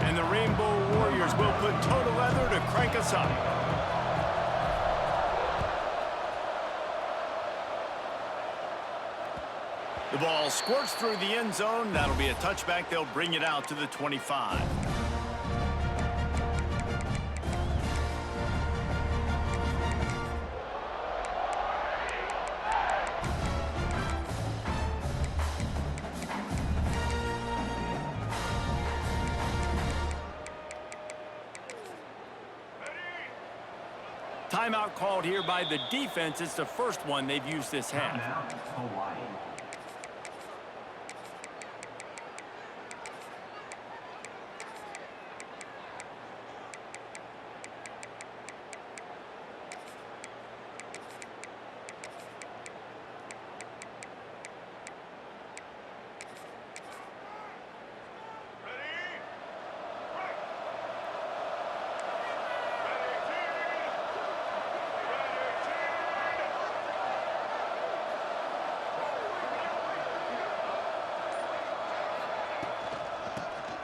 And the Rainbow Warriors will put total leather to crank us up. The ball squirts through the end zone. That'll be a touchback. They'll bring it out to the 25. Timeout called here by the defense. It's the first one they've used this half.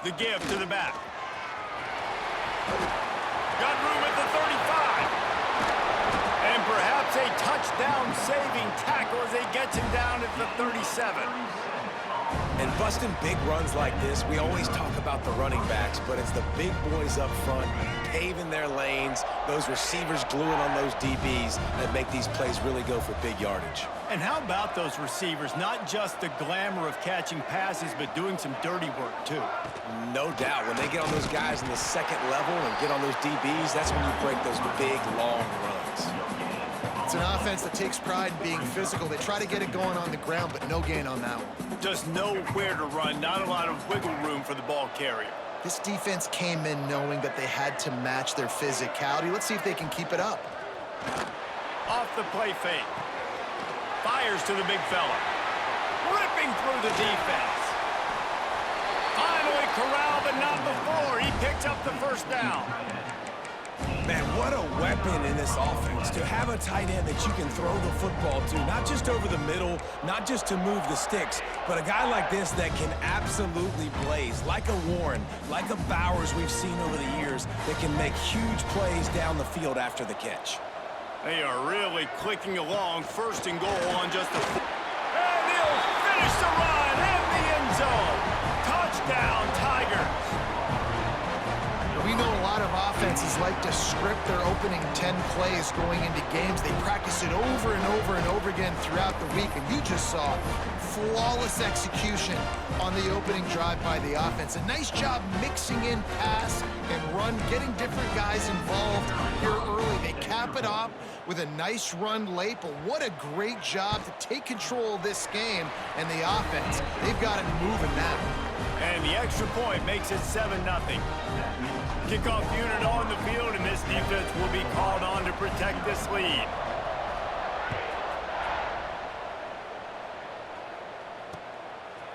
The give to the back. Got room at the 35. And perhaps a touchdown-saving tackle as they get him down at the 37. And busting big runs like this, we always talk about the running backs, but it's the big boys up front, paving their lanes, those receivers gluing on those DBs that make these plays really go for big yardage. And how about those receivers? Not just the glamour of catching passes, but doing some dirty work, too. No doubt. When they get on those guys in the second level and get on those DBs, that's when you break those big, long runs. It's an offense that takes pride in being physical. They try to get it going on the ground, but no gain on that one. Just nowhere to run. Not a lot of wiggle room for the ball carrier. This defense came in knowing that they had to match their physicality. Let's see if they can keep it up. Off the play fake. Fires to the big fella. Ripping through the defense. Finally corralled, but not before. He picks up the first down. Man, what a weapon in this offense. To have a tight end that you can throw the football to, not just over the middle, not just to move the sticks, but a guy like this that can absolutely blaze, like a Warren, like a Bowers we've seen over the years, that can make huge plays down the field after the catch. They are really clicking along. First and goal on just a... And he'll finish the run in the end zone. Touchdown, Tigers. We know a lot of offenses like to script their opening 10 plays going into games. They practice it over and over and over again throughout the week, and you just saw flawless execution on the opening drive by the offense. A nice job mixing in pass and run, getting different guys involved here early. They cap it off with a nice run late, but what a great job to take control of this game. And the offense, they've got it moving now. And the extra point makes it 7-0. Kickoff unit on the field, and this defense will be called on to protect this lead.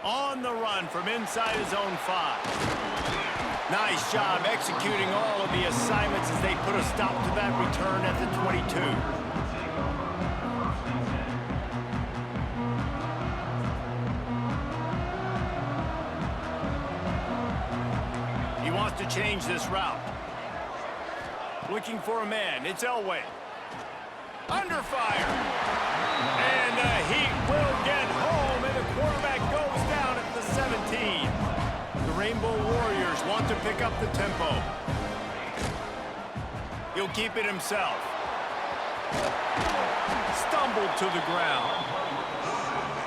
On the run from inside his own 5. Nice job executing all of the assignments as they put a stop to that return at the 22. To change this route. Looking for a man. It's Elway. Under fire. And the Heat will get home, and the quarterback goes down at the 17. The Rainbow Warriors want to pick up the tempo. He'll keep it himself. Stumbled to the ground.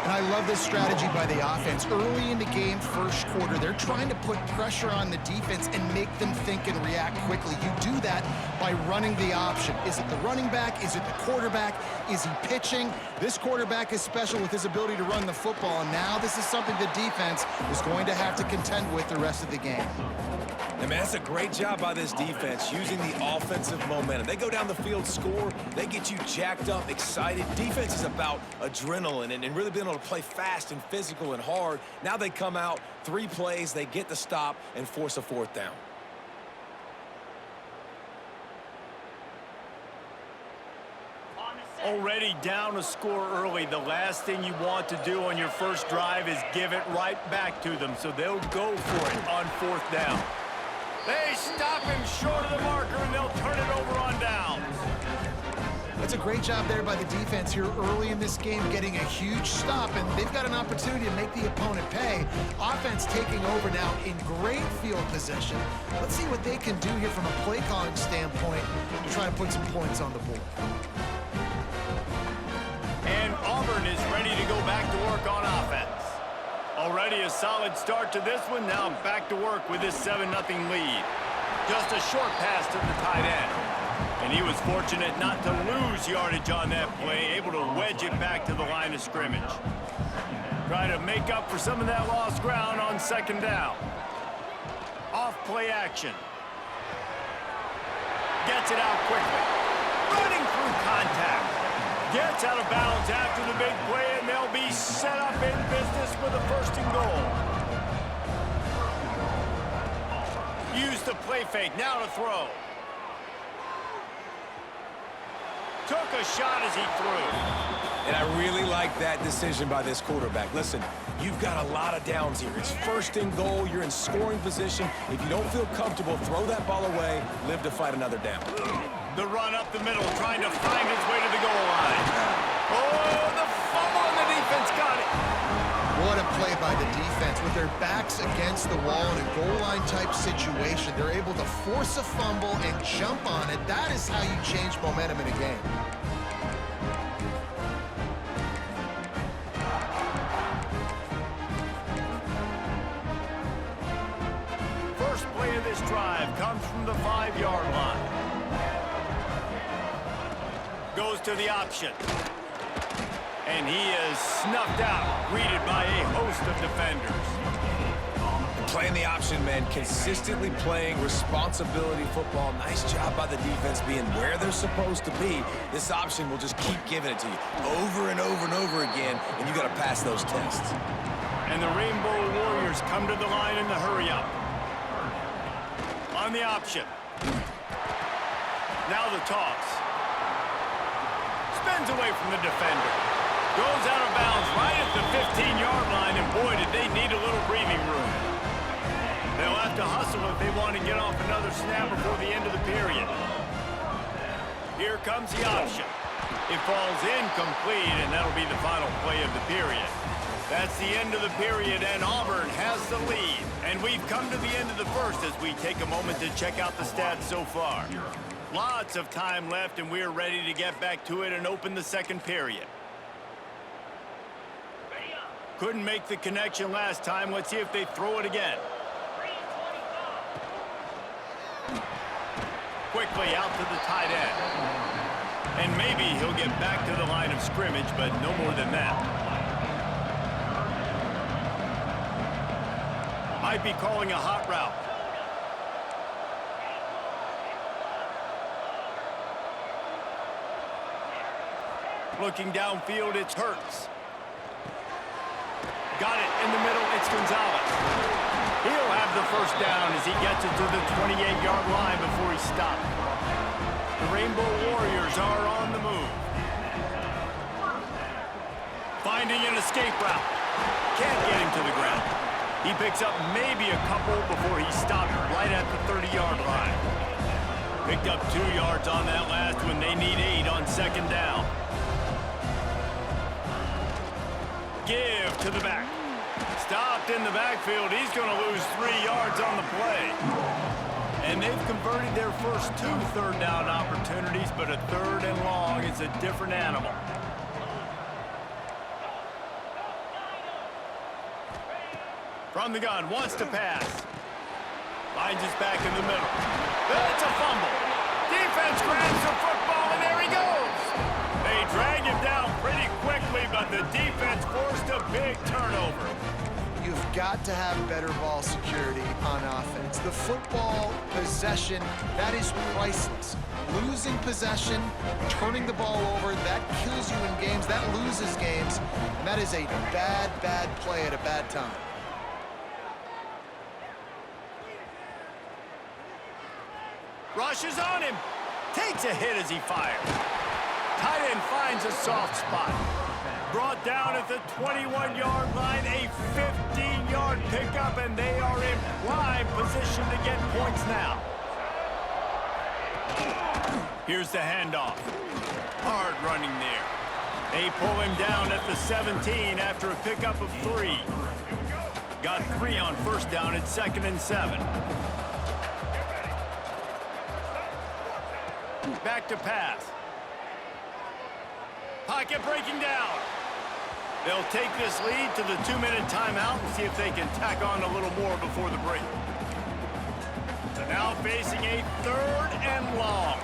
And I love this strategy by the offense. Early in the game, first quarter, they're trying to put pressure on the defense and make them think and react quickly. You do that by running the option. Is it the running back? Is it the quarterback? Is he pitching? This quarterback is special with his ability to run the football, and now this is something the defense is going to have to contend with the rest of the game. And man, that's a great job by this defense, using the offensive momentum. They go down the field, score, they get you jacked up, excited. Defense is about adrenaline and really being able to play fast and physical and hard. Now they come out, 3 plays, they get the stop and force a 4th down. Already down a score early, the last thing you want to do on your first drive is give it right back to them, so they'll go for it on 4th down. They stop him short of the marker, and they'll turn it over on downs. That's a great job there by the defense here early in this game, getting a huge stop, and they've got an opportunity to make the opponent pay. Offense taking over now in great field position. Let's see what they can do here from a play calling standpoint to try to put some points on the board. And Auburn is ready to go back to work on offense. Already a solid start to this one. Now back to work with this 7-0 lead. Just a short pass to the tight end. And he was fortunate not to lose yardage on that play, able to wedge it back to the line of scrimmage. Try to make up for some of that lost ground on 2nd down. Off play action. Gets it out quickly. Running through contact. Gets out of bounds after the big play, and they'll be set up in business with a 1st and goal. Use the play fake, now to throw. Took a shot as he threw. And I really like that decision by this quarterback. Listen, you've got a lot of downs here. It's 1st and goal. You're in scoring position. If you don't feel comfortable, throw that ball away. Live to fight another down. The run up the middle, trying to find his way to the goal line. Oh, the fumble, and the defense got it. What a play by the defense. With their backs against the wall in a goal line type situation, they're able to force a fumble and jump on it. That is how you change momentum in a game. First play of this drive comes from the 5-yard line. Goes to the option. And he is snuffed out, greeted by a host of defenders. Playing the option, man. Consistently playing responsibility football. Nice job by the defense being where they're supposed to be. This option will just keep giving it to you over and over and over again, and you got to pass those tests. And the Rainbow Warriors come to the line in the hurry-up. On the option. Now the toss. Spins away from the defender. Goes out of bounds right at the 15-yard line, and boy, did they need a little breathing room. They'll have to hustle if they want to get off another snap before the end of the period. Here comes the option. It falls incomplete, and that'll be the final play of the period. That's the end of the period, and Auburn has the lead. And we've come to the end of the first as we take a moment to check out the stats so far. Lots of time left, and we're ready to get back to it and open the 2nd period. Couldn't make the connection last time. Let's see if they throw it again. Quickly out to the tight end. And maybe he'll get back to the line of scrimmage, but no more than that. Might be calling a hot route. Looking downfield, it's Hurts. Got it in the middle, it's Gonzalez. He'll have the 1st down as he gets it to the 28-yard line before he stopped. The Rainbow Warriors are on the move. Finding an escape route. Can't get him to the ground. He picks up maybe a couple before he stopped right at the 30-yard line. Picked up 2 yards on that last one. They need 8 on 2nd down. Give to the back. Stopped in the backfield. He's going to lose 3 yards on the play. And they've converted their first 2 3rd down opportunities, but a 3rd and long is a different animal. From the gun, wants to pass. Finds his back in the middle. That's a fumble. Defense grabs the football, and there he goes. They drag him down pretty quickly, but the defense forced a big turnover. You've got to have better ball security on offense. The football possession, that is priceless. Losing possession, turning the ball over, that kills you in games, that loses games, and that is a bad, bad play at a bad time. Rushes on him. Takes a hit as he fires. Tight end finds a soft spot. Brought down at the 21-yard line, a 15-yard pickup, and they are in prime position to get points now. Here's the handoff. Hard running there. They pull him down at the 17 after a pickup of 3. Got 3 on first down at 2nd and 7. Back to pass. Pocket breaking down. They'll take this lead to the 2-minute timeout and see if they can tack on a little more before the break. They're now facing a 3rd and long.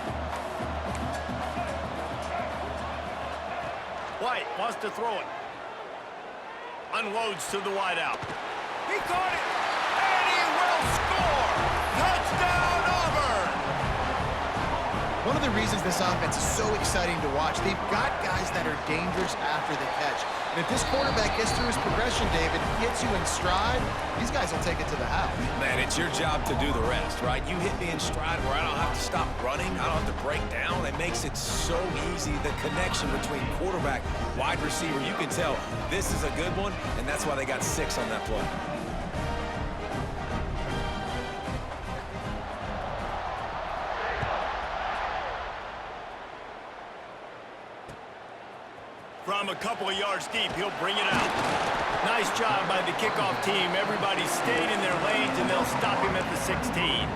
White wants to throw it. Unloads to the wideout. He caught it, and he will score! Touchdown, Auburn! One of the reasons this offense is so exciting to watch, they've got guys that are dangerous after the catch. And if this quarterback gets through his progression, David, hits you in stride, these guys will take it to the house. Man, it's your job to do the rest, right? You hit me in stride where I don't have to stop running. I don't have to break down. It makes it so easy, the connection between quarterback, wide receiver. You can tell this is a good one, and that's why they got 6 on that play. From a couple of yards deep, he'll bring it out. Nice job by the kickoff team. Everybody stayed in their lanes, and they'll stop him at the 16.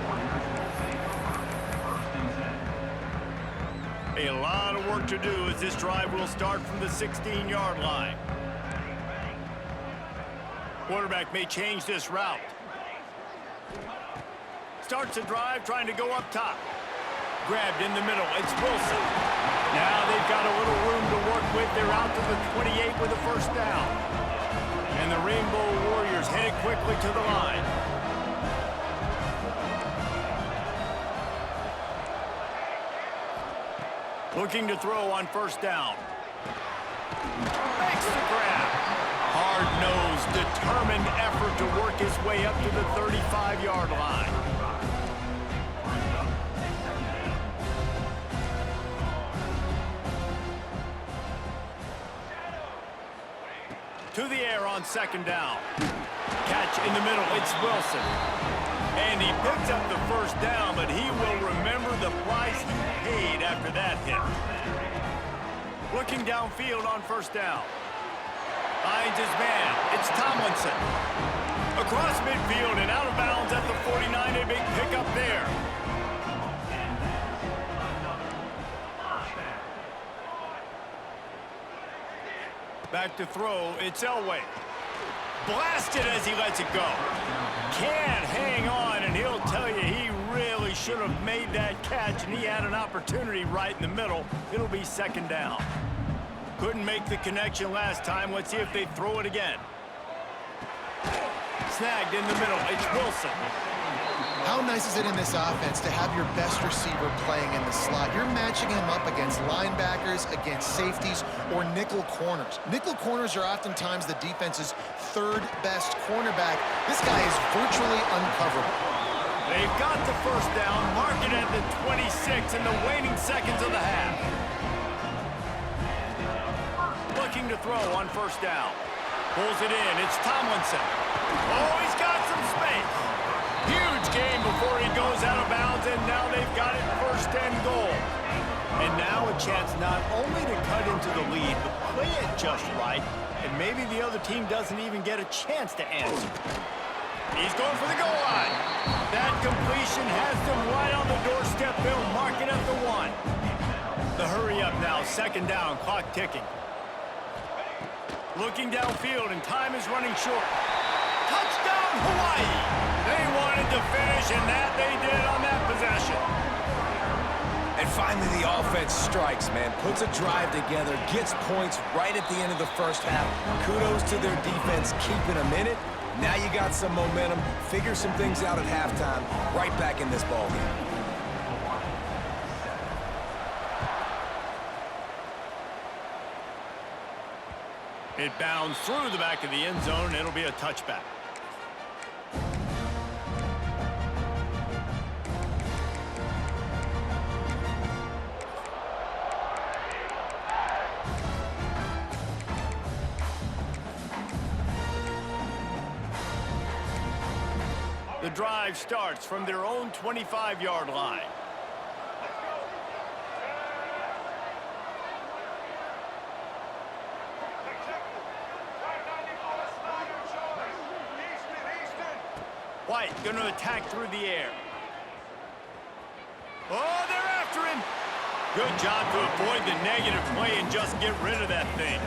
A lot of work to do as this drive will start from the 16-yard line. Quarterback may change this route. Starts the drive trying to go up top. Grabbed in the middle. It's Wilson. Now they've got a little room to work with. They're out to the 28 with a first down. And the Rainbow Warriors headed quickly to the line. Looking to throw on first down. Makes the grab. Hard-nosed, determined effort to work his way up to the 35-yard line. To the air on second down. Catch in the middle, it's Wilson. And he picks up the first down, but he will remember the price he paid after that hit. Looking downfield on first down. Finds his man, it's Tomlinson. Across midfield and out of bounds at the 49, a big pickup there. Back to throw, it's Elway. Blasted as he lets it go. Can't hang on, and he'll tell you he really should have made that catch, and he had an opportunity right in the middle. It'll be second down. Couldn't make the connection last time. Let's see if they throw it again. Snagged in the middle, it's Wilson. How nice is it in this offense to have your best receiver playing in the slot? You're matching him up against linebackers, against safeties, or nickel corners. Nickel corners are oftentimes the defense's 3rd best cornerback. This guy is virtually uncoverable. They've got the first down, mark it at the 26 in the waning seconds of the half. Looking to throw on first down. Pulls it in, it's Tomlinson. Oh, he's got some space. Huge game before he goes out of bounds, and now they've got it 1st and goal. And now a chance not only to cut into the lead, but play it just right, and maybe the other team doesn't even get a chance to answer. He's going for the goal line. That completion has them right on the doorstep. They'll mark it at the 1. The hurry up now, second down, clock ticking. Looking downfield, and time is running short. Touchdown, Hawaii! They wanted to finish, and that they did on that possession. And finally, the offense strikes, man. Puts a drive together, gets points right at the end of the first half. Kudos to their defense, keeping them in it. Now you got some momentum. Figure some things out at halftime. Right back in this ballgame. It bounds through the back of the end zone, and it'll be a touchback. drive starts from their own 25-yard line. White going to attack through the air. Oh, they're after him. Good job to avoid the negative play and just get rid of that thing.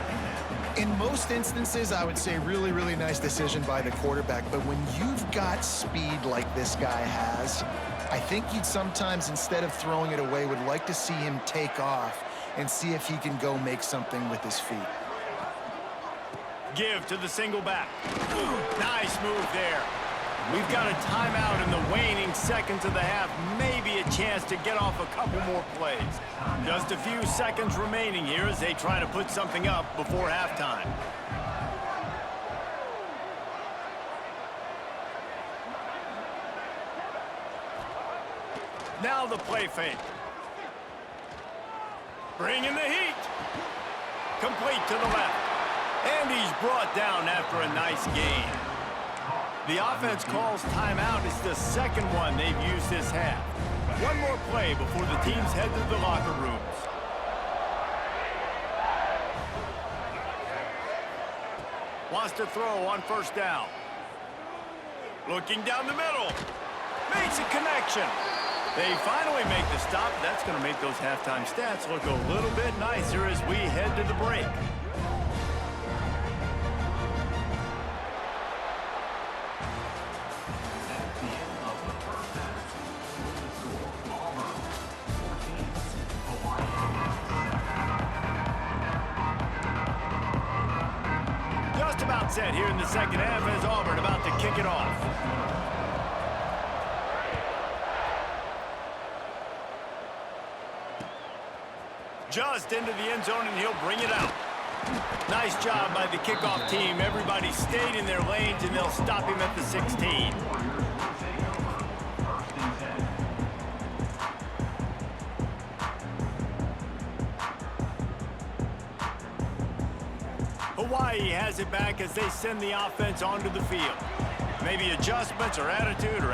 In most instances, I would say really, really nice decision by the quarterback. But when you've got speed like this guy has, I think you'd sometimes, instead of throwing it away, would like to see him take off and see if he can go make something with his feet. Give to the single back. Nice move there. We've got a timeout in the waning seconds of the half. Maybe a chance to get off a couple more plays. Just a few seconds remaining here as they try to put something up before halftime. Now the play fake. Bringing the heat. Complete to the left. And he's brought down after a nice gain. The offense calls timeout. It's the second one they've used this half. One more play before the teams head to the locker rooms. Wants to throw on first down. Looking down the middle. Makes a connection. They finally make the stop. That's going to make those halftime stats look a little bit nicer as we head to the break. Set here in the second half as Auburn about to kick it off. Just into the end zone, and he'll bring it out. Nice job by the kickoff team. Everybody stayed in their lanes, and they'll stop him at the 16. Hawaii has it back as they send the offense onto the field. Maybe adjustments or attitude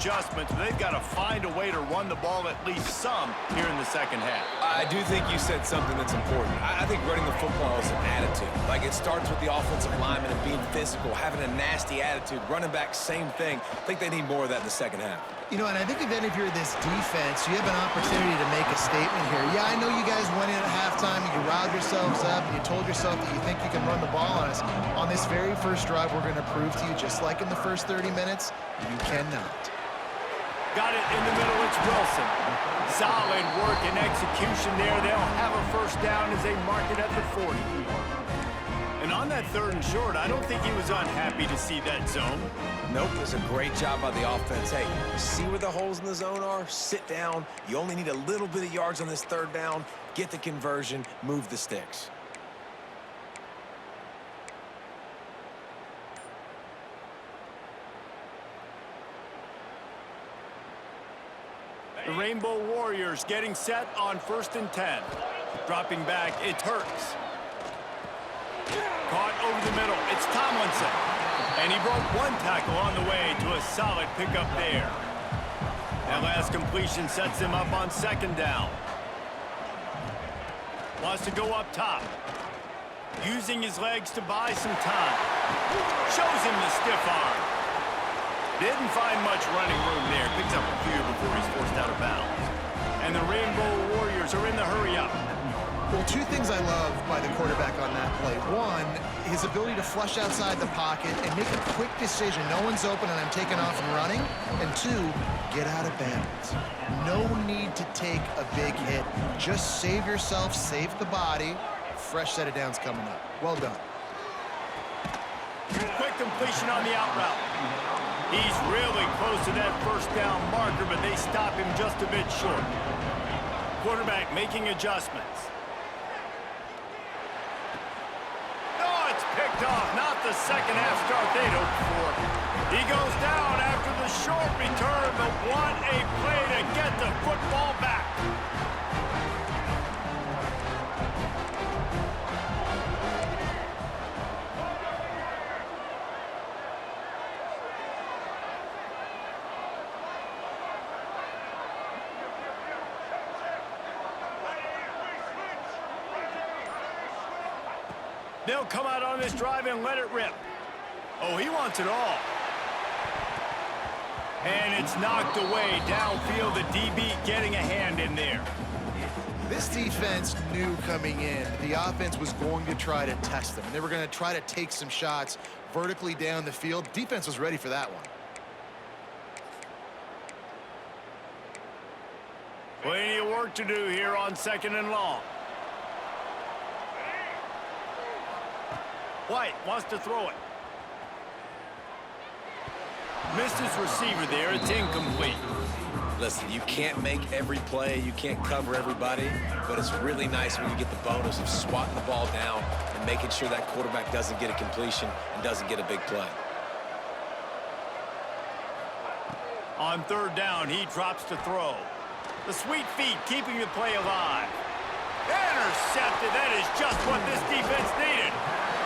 adjustments. They've got to find a way to run the ball at least some here in the second half. I do think you said something that's important. I think running the football is an attitude. Like, it starts with the offensive lineman and being physical, having a nasty attitude. Running back, same thing. I think they need more of that in the second half. You know, and I think then if you're this defense, you have an opportunity to make a statement here. Yeah, I know you guys went in at halftime and you riled yourselves up and you told yourself that you think you can run the ball on us. On this very first drive, we're going to prove to you, just like in the first 30 minutes, you cannot. Got it in the middle, it's Wilson. Solid work and execution there. They'll have a first down as they mark it at the 40. And on that third and short, I don't think he was unhappy to see that zone. Nope, it was a great job by the offense. Hey, see where the holes in the zone are? Sit down. You only need a little bit of yards on this third down. Get the conversion, move the sticks. The Rainbow Warriors getting set on 1st and 10. Dropping back, it's Hurts. Caught over the middle, it's Tomlinson. And he broke one tackle on the way to a solid pickup there. That last completion sets him up on second down. Wants to go up top. Using his legs to buy some time. Shows him the stiff arm. Didn't find much running room there. Picks up a few before he's forced out of bounds. And the Rainbow Warriors are in the hurry-up. Well, two things I love by the quarterback on that play. One, his ability to flush outside the pocket and make a quick decision. No one's open and I'm taking off and running. And two, get out of bounds. No need to take a big hit. Just save yourself, save the body. Fresh set of downs coming up. Well done. Quick completion on the out route. He's really close to that first down marker, but they stop him just a bit short. Quarterback making adjustments. Oh, it's picked off. Not the second half start they'd hoped for. He goes down after the short return, but what a play to get the football back. They'll come out on this drive and let it rip. Oh, he wants it all. And it's knocked away downfield. The DB getting a hand in there. This defense knew coming in the offense was going to try to test them. They were going to try to take some shots vertically down the field. Defense was ready for that one. Plenty of work to do here on 2nd and long. White wants to throw it. Missed his receiver there. It's incomplete. Listen, you can't make every play, you can't cover everybody, but it's really nice when you get the bonus of swatting the ball down and making sure that quarterback doesn't get a completion and doesn't get a big play. On 3rd down, he drops to throw. The sweet feet keeping the play alive. Intercepted. That is just what this defense needed.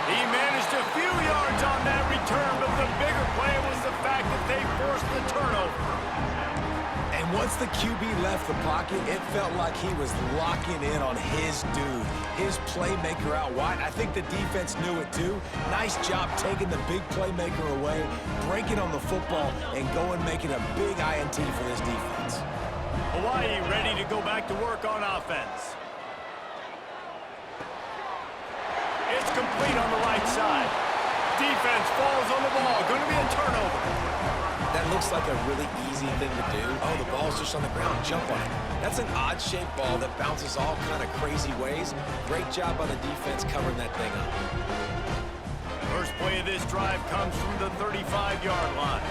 He managed a few yards on that return, but the bigger play was the fact that they forced the turnover. And once the QB left the pocket, it felt like he was locking in on his dude, his playmaker out wide. I think the defense knew it too. Nice job taking the big playmaker away, breaking on the football, and going making a big INT for this defense. Hawaii ready to go back to work on offense. It's complete on the right side. Defense falls on the ball. Going to be a turnover. That looks like a really easy thing to do. Oh, the ball's just on the ground. Jump on it. That's an odd-shaped ball that bounces all kind of crazy ways. Great job by the defense covering that thing up. First play of this drive comes from the 35-yard line.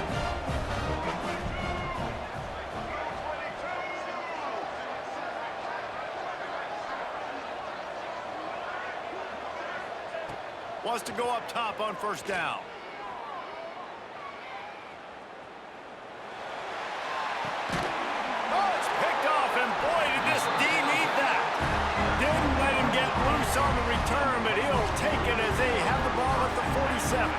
Wants to go up top on 1st down. Oh, it's picked off, and boy, did this D need that. Didn't let him get loose on the return, but he'll take it as they have the ball at the 47.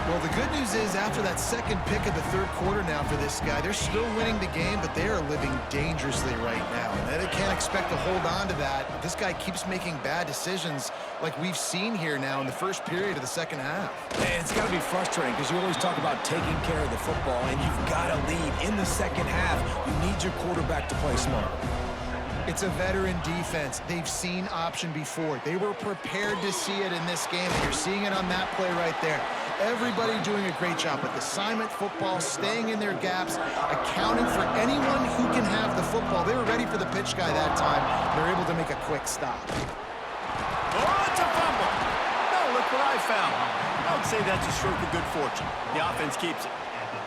Well, the good news is after that 2nd pick of the 3rd quarter now for this guy, they're still winning the game, but they are living dangerously right now. And they can't expect to hold on to that. This guy keeps making bad decisions like we've seen here now in the first period of the 2nd half. And it's got to be frustrating because you always talk about taking care of the football, and you've got to lead. In the 2nd half, you need your quarterback to play smart. It's a veteran defense. They've seen option before. They were prepared to see it in this game, and you're seeing it on that play right there. Everybody doing a great job with assignment football, staying in their gaps, accounting for anyone who can have the football. They were ready for the pitch guy that time. They're able to make a quick stop. Oh, it's a fumble. No, look what I found. I would say that's a stroke of good fortune. The offense keeps it.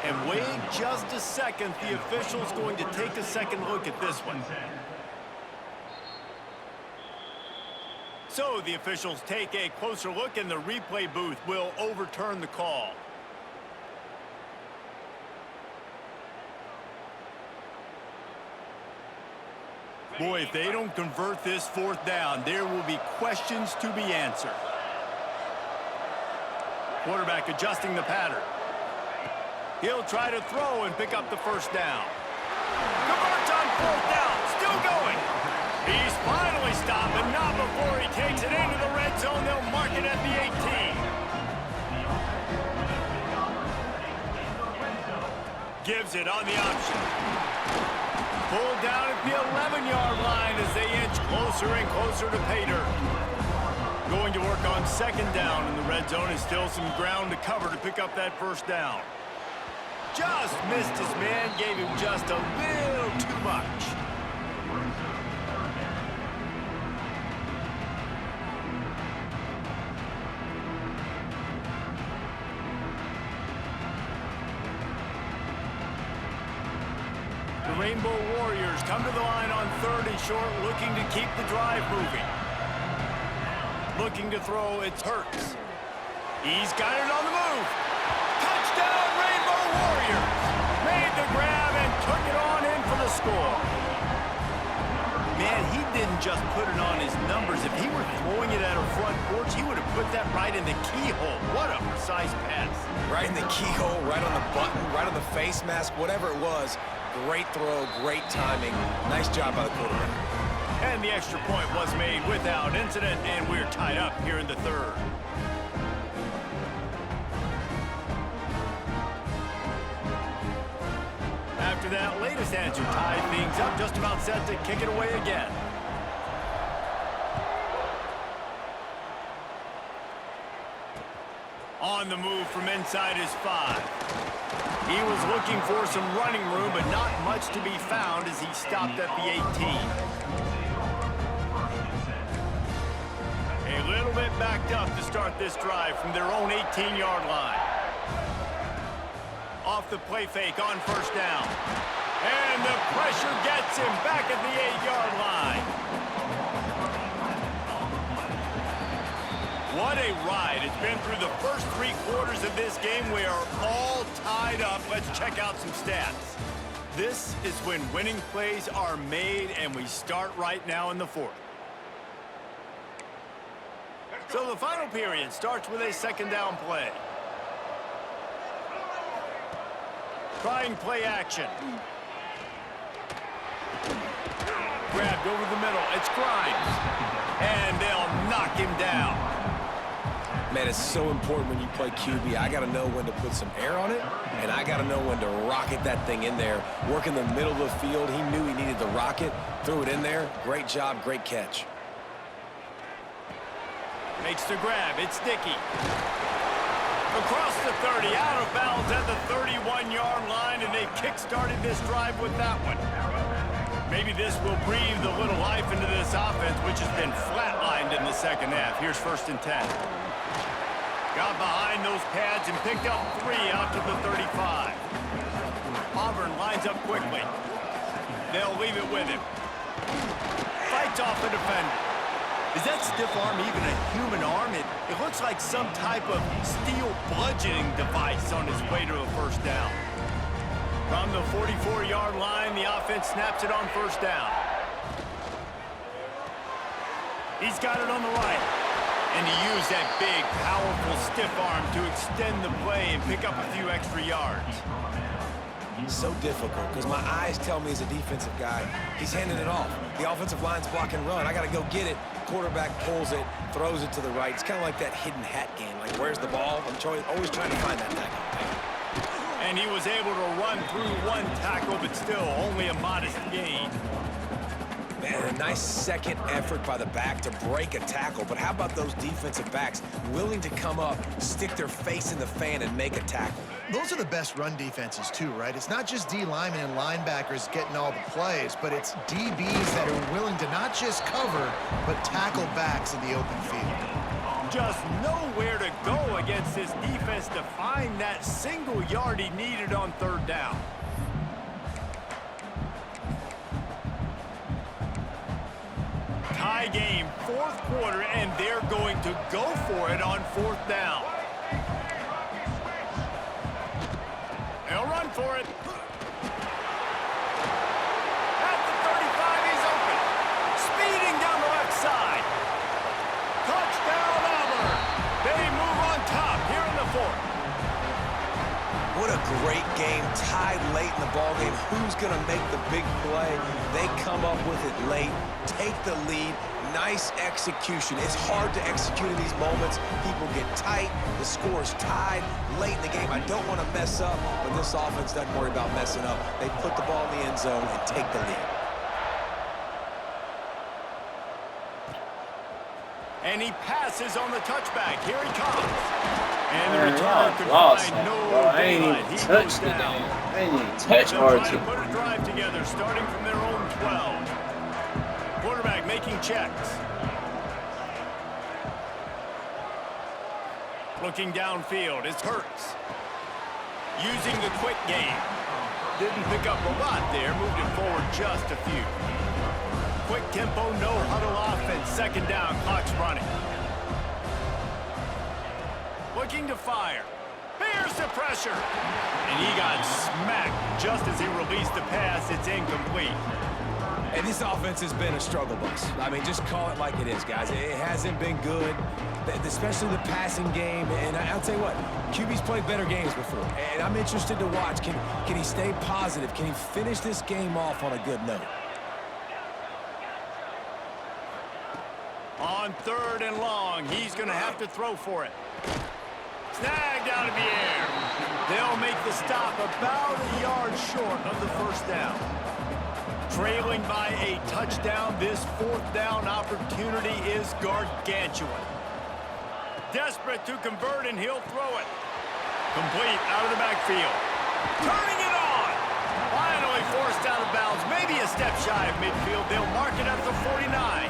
And wait just a second. The official's going to take a second look at this one. So the officials take a closer look, and the replay booth will overturn the call. Boy, if they don't convert this 4th down, there will be questions to be answered. Quarterback adjusting the pattern. He'll try to throw and pick up the 1st down. Converts on 4th down, still going. He's finally stopped, but not before he takes it into the red zone. They'll mark it at the 18. Gives it on the option. Pulled down at the 11-yard line as they inch closer and closer to pay dirt. Going to work on 2nd down in the red zone, and still some ground to cover to pick up that 1st down. Just missed his man, gave him just a little too much. Rainbow Warriors come to the line on 3rd and short, looking to keep the drive moving. Looking to throw, it's Hurts. He's got it on the move. Touchdown, Rainbow Warriors! Made the grab and took it on in for the score. Man, he didn't just put it on his numbers. If he were throwing it at a front porch, he would have put that right in the keyhole. What a precise pass. Right in the keyhole, right on the button, right on the face mask, whatever it was. Great throw, great timing. Nice job by the quarterback. And the extra point was made without incident, and we're tied up here in the third. After that latest answer tied things up, just about set to kick it away again. On the move from inside his 5. He was looking for some running room, but not much to be found as he stopped at the 18. A little bit backed up to start this drive from their own 18-yard line. Off the play fake on first down. And the pressure gets him back at the 8-yard line. What a ride. It's been through the first 3 quarters of this game. We are all tied up. Let's check out some stats. This is when winning plays are made, and we start right now in the 4th. So the final period starts with a second down play. Trying play action. Grabbed over the middle. It's Grimes. And they'll knock him down. Man, it's so important when you play QB. I got to know when to put some air on it, and I got to know when to rocket that thing in there. Work in the middle of the field. He knew he needed the rocket. Threw it in there. Great job, great catch. Makes the grab. It's Dickey. Across the 30, out of bounds at the 31-yard line, and they kick-started this drive with that one. Maybe this will breathe a little life into this offense, which has been flatlined in the second half. Here's 1st and 10. Got behind those pads and picked up 3 out to the 35. Auburn lines up quickly. They'll leave it with him. Fights off the defender. Is that stiff arm even a human arm? It looks like some type of steel bludgeoning device on its way to a first down. From the 44-yard line, the offense snaps it on first down. He's got it on the right. And he used that big, powerful, stiff arm to extend the play and pick up a few extra yards. So difficult because my eyes tell me as a defensive guy, he's handing it off. The offensive line's block and run. I got to go get it. Quarterback pulls it, throws it to the right. It's kind of like that hidden hat game. Like, where's the ball? I'm always trying to find that tackle. And he was able to run through 1 tackle, but still only a modest gain. Man, a nice second effort by the back to break a tackle. But how about those defensive backs willing to come up, stick their face in the fan, and make a tackle? Those are the best run defenses, too, right? It's not just D linemen and linebackers getting all the plays, but it's DBs that are willing to not just cover, but tackle backs in the open field. Just nowhere to go against this defense to find that single yard he needed on 3rd down. Tie game, 4th quarter, and they're going to go for it on 4th down. They'll run for it. At the 35, he's open. Speeding down the left side. Touchdown, Auburn. They move on top here in the 4th. What a great game, tied late in the ballgame. Who's going to make the big play? They come up with it late, take the lead. Nice execution. It's hard to execute in these moments. People get tight. The score's tied late in the game. I don't want to mess up, but this offense doesn't worry about messing up. They put the ball in the end zone and take the lead. And he passes on the touchback. Here he comes. And the return could find no daylight. He goes down. I ain't even touch R2. They put a drive together, starting from their own 12. Quarterback making checks. Looking downfield, it's Hurts. Using the quick game. Didn't pick up a lot there, moved it forward just a few. Quick tempo, no huddle offense. 2nd down, clock's running. Looking to fire. Bears the pressure. And he got smacked just as he released the pass. It's incomplete. And this offense has been a struggle bus. I mean, just call it like it is, guys. It hasn't been good, especially the passing game. And I'll tell you what, QB's played better games before. And I'm interested to watch. Can he stay positive? Can he finish this game off on a good note? On 3rd and long, he's going to have to throw for it. Snagged out of the air. They'll make the stop about a yard short of the first down. Trailing by a touchdown, this 4th down opportunity is gargantuan. Desperate to convert, and he'll throw it. Complete out of the backfield. Turning it on. Finally forced out of bounds. Maybe a step shy of midfield. They'll mark it at the 49.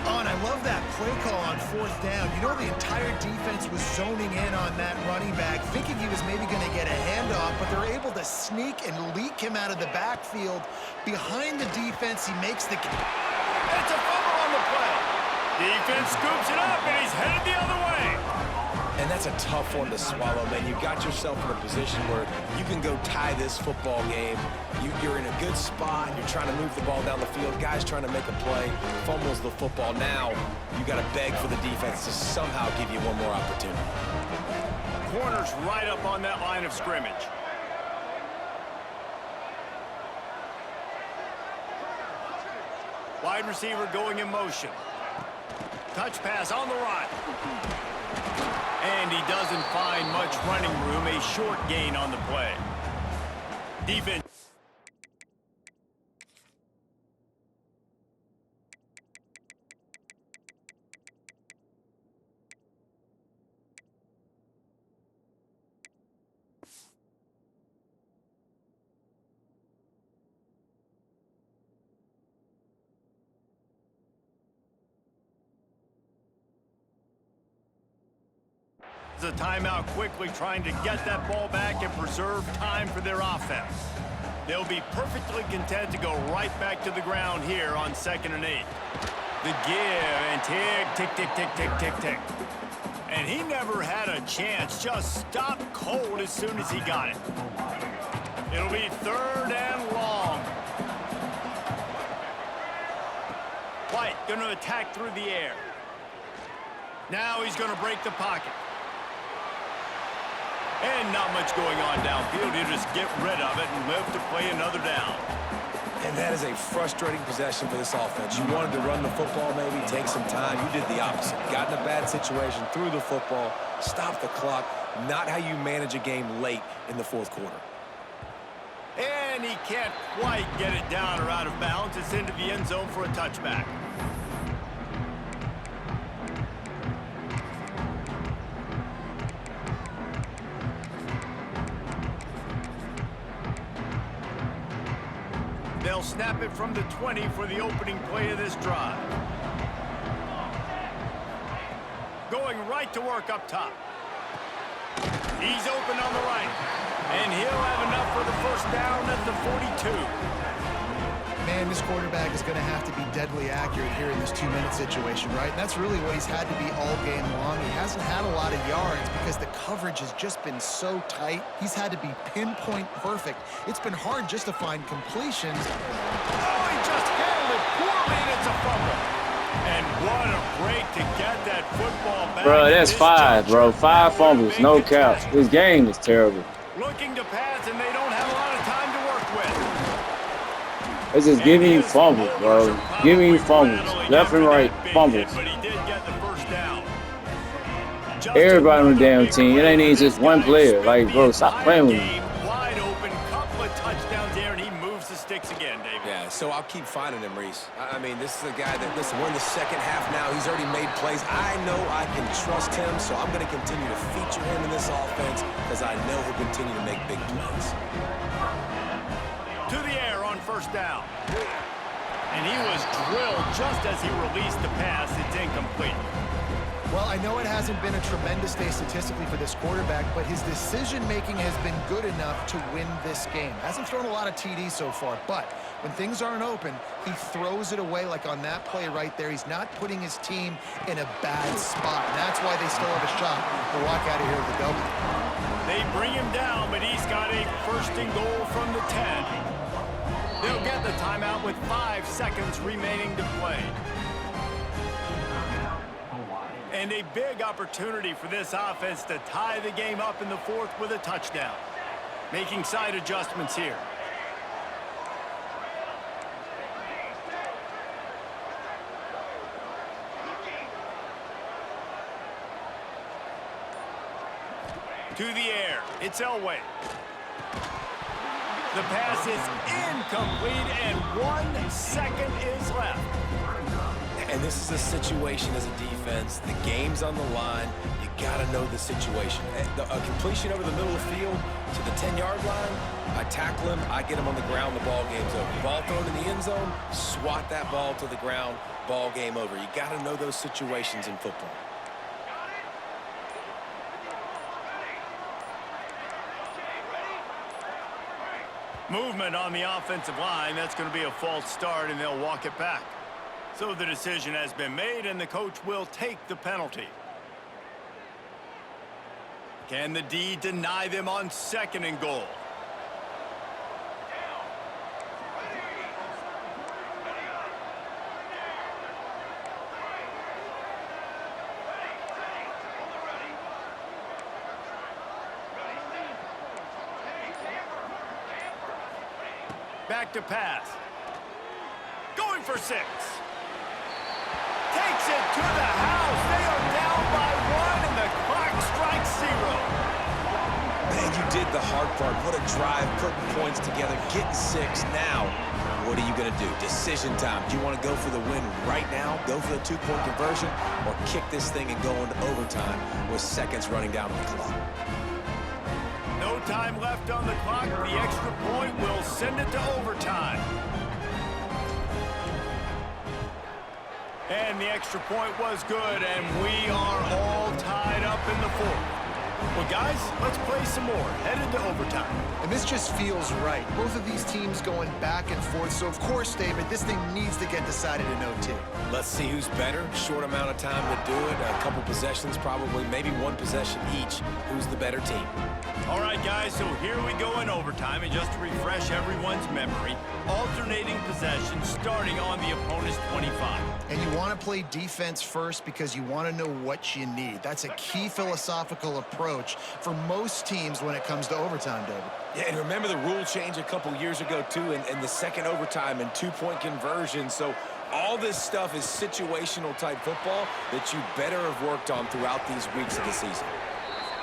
Oh, and I love that play call on 4th down. You know, the entire defense was zoning in on that running back, thinking he was maybe going to get a handoff, but they're able to sneak and leak him out of the backfield. Behind the defense, he makes the... It's a fumble on the play. Defense scoops it up, and he's headed the other way. And that's a tough one to swallow, man. You got yourself in a position where you can go tie this football game. You're in a good spot. You're trying to move the ball down the field. Guys trying to make a play. Fumbles the football. Now you got to beg for the defense to somehow give you one more opportunity. Corner's right up on that line of scrimmage. Wide receiver going in motion. Touch pass on the run. And he doesn't find much running room. A short gain on the play. Defense. A timeout quickly, trying to get that ball back and preserve time for their offense. They'll be perfectly content to go right back to the ground here on 2nd and 8. The give and tick, tick, tick, tick, tick, tick, tick. And he never had a chance. Just stopped cold as soon as he got it. It'll be 3rd and long. White going to attack through the air. Now he's going to break the pocket. And not much going on downfield. He'll just get rid of it and live to play another down. And that is a frustrating possession for this offense. You wanted to run the football, maybe take some time. You did the opposite. Got in a bad situation, threw the football, stopped the clock. Not how you manage a game late in the 4th quarter. And he can't quite get it down or out of bounds. It's into the end zone for a touchback. They'll snap it from the 20 for the opening play of this drive. Going right to work up top. He's open on the right. And he'll have enough for the first down at the 42. Man, this quarterback is going to have to be deadly accurate here in this 2-minute situation, right? And that's really what he's had to be all game long. He hasn't had a lot of yards because the coverage has just been so tight. He's had to be pinpoint perfect. It's been hard just to find completions. Oh, he just handled it poorly, and it's a fumble. And what a break to get that football back. Bro, that's 5, bro. 5 fumbles, no caps. This game is terrible. Looking to pass, and they don't have a lot of time to work with. It's just giving you fumbles, bro. Giving you fumbles. Left and right, fumbles. But he did get the first down. Everybody on the damn team. It ain't even just one player. Like, bro, stop playing with me. Wide open, couple of touchdowns there, and he moves the sticks again, David. Yeah, so I'll keep finding him, Reese. I mean, this is a guy that, listen, we're in the 2nd half now. He's already made plays. I know I can trust him, so I'm going to continue to feature him in this offense because I know he'll continue to make big plays. To the air on first down. And he was drilled just as he released the pass. It's incomplete. Well, I know it hasn't been a tremendous day statistically for this quarterback, but his decision-making has been good enough to win this game. Hasn't thrown a lot of TDs so far, but when things aren't open, he throws it away like on that play right there. He's not putting his team in a bad spot, and that's why they still have a shot to walk out of here with a W. They bring him down, but he's got a 1st and goal from the 10. They'll get the timeout with 5 seconds remaining to play. And a big opportunity for this offense to tie the game up in the 4th with a touchdown. Making side adjustments here. To the air. It's Elway. The pass is incomplete, and 1 second is left. And this is a situation as a defense. The game's on the line. You got to know the situation. A completion over the middle of the field to the 10-yard line, I tackle him, I get him on the ground, the ball game's over. Ball thrown in the end zone, swat that ball to the ground, ball game over. You got to know those situations in football. Movement on the offensive line. That's going to be a false start, and they'll walk it back. So the decision has been made, and the coach will take the penalty. Can the D deny them on 2nd and goal? Back to pass. Going for 6. Takes it to the house. They are down by 1, and the clock strikes 0. Man, you did the hard part. What a drive, putting points together, getting 6. Now, what are you going to do? Decision time. Do you want to go for the win right now, go for the 2-point conversion, or kick this thing and go into overtime with seconds running down on the clock? No time left on the clock. The extra point will send it to overtime. And the extra point was good, and we are all tied up in the 4th. Well, guys, let's play some more. Headed to overtime. And this just feels right. Both of these teams going back and forth. So, of course, David, this thing needs to get decided in OT. Let's see who's better. Short amount of time to do it. A couple possessions, probably, maybe 1 possession each. Who's the better team? All right, guys, so here we go in overtime. And just to refresh everyone's memory, alternating possessions starting on the opponent's 25. And you want to play defense first because you want to know what you need. That's a key philosophical approach for most teams when it comes to overtime, David. Yeah, and remember the rule change a couple years ago, too, in the 2nd overtime and 2-point conversion. So all this stuff is situational type football that you better have worked on throughout these weeks of the season.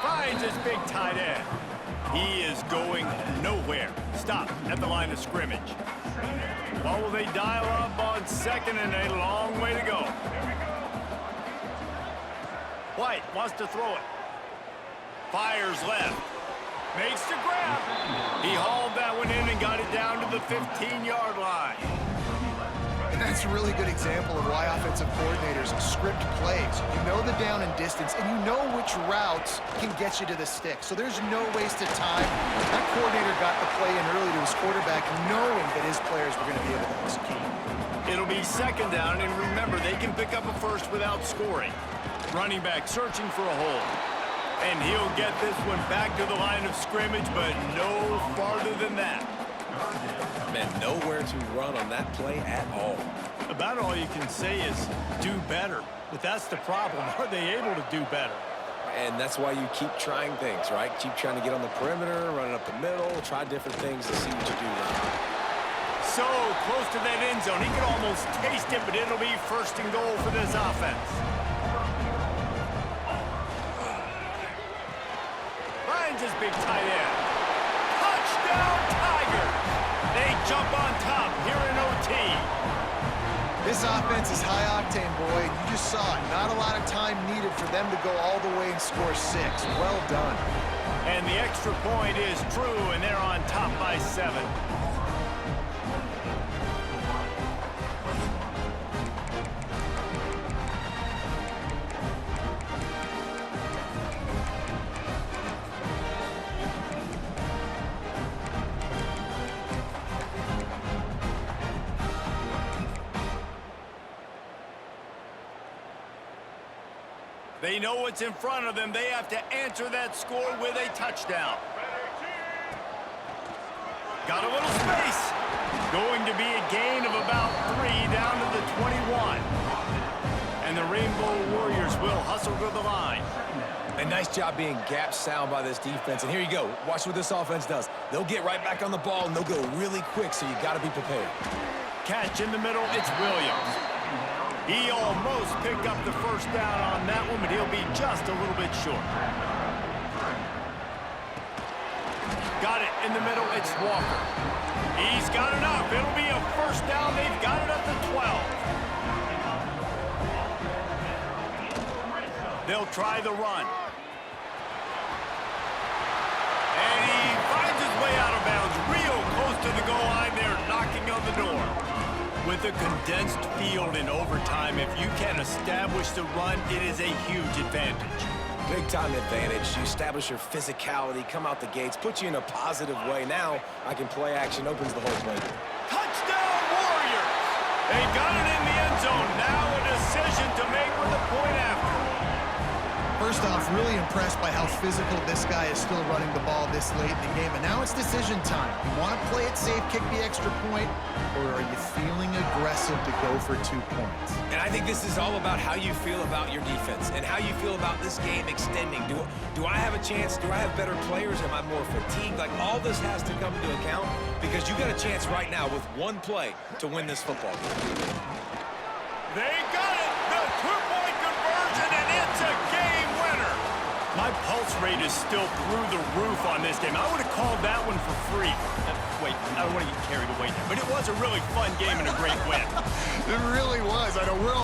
Finds his big tight end. He is going nowhere. Stop at the line of scrimmage. Well, will they dial up on 2nd and a long way to go? White wants to throw it. Fires left. Makes the grab. He hauled that one in and got it down to the 15-yard line. And that's a really good example of why offensive coordinators script plays. You know the down and distance, and you know which routes can get you to the stick. So there's no wasted time. That coordinator got the play in early to his quarterback, knowing that his players were going to be able to execute. It'll be 2nd down, and remember, they can pick up a first without scoring. Running back searching for a hole. And he'll get this one back to the line of scrimmage, but no farther than that. Man, nowhere to run on that play at all. About all you can say is do better. But that's the problem. Are they able to do better? And that's why you keep trying things, right? Keep trying to get on the perimeter, running up the middle, try different things to see what you do right. So close to that end zone. He could almost taste it, but it'll be 1st and goal for this offense. Finds his big tight end. Touchdown, Tigers! They jump on top here in OT. This offense is high octane, boy. You just saw it. Not a lot of time needed for them to go all the way and score 6. Well done. And the extra point is true, and they're on top by 7. They know what's in front of them. They have to answer that score with a touchdown. Got a little space. Going to be a gain of about 3 down to the 21. And the Rainbow Warriors will hustle to the line. A nice job being gap sound by this defense. And here you go. Watch what this offense does. They'll get right back on the ball, and they'll go really quick, so you got to be prepared. Catch in the middle. It's Williams. He almost picked up the 1st down on that one, but he'll be just a little bit short. in the middle, it's Walker. He's got enough. It'll be a first down. They've got it up to 12. They'll try the run. And he finds his way out of bounds real close to the goal line there, knocking on the door. With a condensed field in overtime, if you can establish the run, it is a huge advantage. Big-time advantage. You establish your physicality, come out the gates, put you in a positive way. Now, I can play action, opens the whole play. Touchdown, Warriors! They got it in the end zone. Now a decision to make with a point after. First off, really impressed by how physical this guy is still running the ball this late in the game. And now it's decision time. You want to play it safe, kick the extra point, or are you feeling aggressive to go for 2 points? And I think this is all about how you feel about your defense and how you feel about this game extending. Do I have a chance? Do I have better players? Am I more fatigued? Like, all this has to come into account because you got a chance right now with one play to win this football game. They got it! The two-point conversion, and it's a game winner! My pulse rate is still through the roof on this game. I would have called that one for free. Wait, I don't want to get carried away there, but it was a really fun game and a great win. It really was. I know we're all